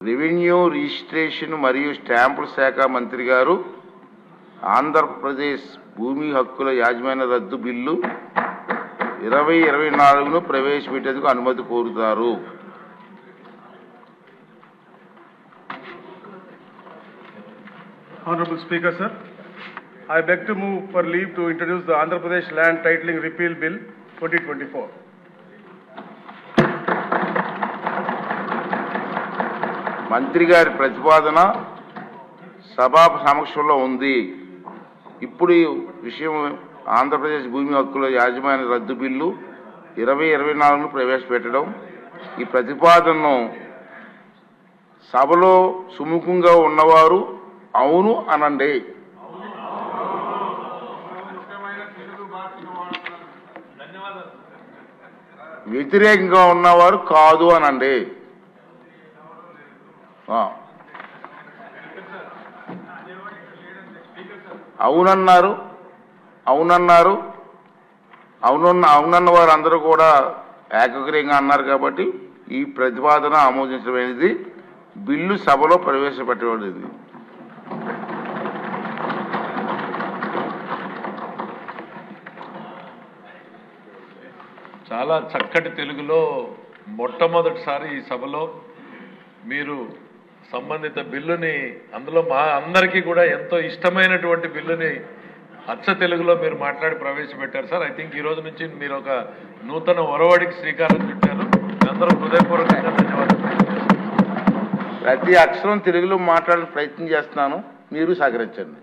Revenue registration మరియు స్టాంపుల శాఖ మంత్రి గారు ఆంధ్రప్రదేశ్ భూమి హక్కుల యాజమాన్య రద్దు బిల్లు 2024ను ప్రవేశపెట్టేందుకు అనుమతి కోరుతారు. Honorable Speaker, sir, I beg to move for leave to introduce the Andhra Pradesh Land Titling Repeal Bill 2024. మంత్రి గారి ప్రతిపాదన సభా సమక్షంలో ఉంది. ఇప్పుడు ఈ విషయం ఆంధ్రప్రదేశ్ భూమి హక్కుల యాజమాన్య రద్దు బిల్లు 2024ను ప్రవేశపెట్టడం. ఈ ప్రతిపాదనను సభలో సుముఖంగా ఉన్నవారు అవును అనండి. వ్యతిరేకంగా ఉన్నవారు కాదు అనండి. అవునన్నారు అవునన్నారు అవునన్న వారు అందరూ కూడా ఏకగ్రీయంగా అన్నారు. కాబట్టి ఈ ప్రతిపాదన ఆమోదించబడినది. బిల్లు సభలో ప్రవేశపెట్టబడింది. చాలా చక్కటి తెలుగులో మొట్టమొదటిసారి ఈ సభలో మీరు సంబంధిత బిల్లుని, అందులో మా అందరికీ కూడా ఎంతో ఇష్టమైనటువంటి బిల్లుని అచ్చ తెలుగులో మీరు మాట్లాడి ప్రవేశపెట్టారు సార్. ఐ థింక్ ఈ రోజు నుంచి మీరు ఒక నూతన ఒరవడికి శ్రీకారం చుట్టారు. అందరూ హృదయపూర్వకంగా ధన్యవాదాలు. ప్రతి అక్షరం తెలుగులో మాట్లాడే ప్రయత్నం చేస్తున్నాను, మీరు సహకరించండి.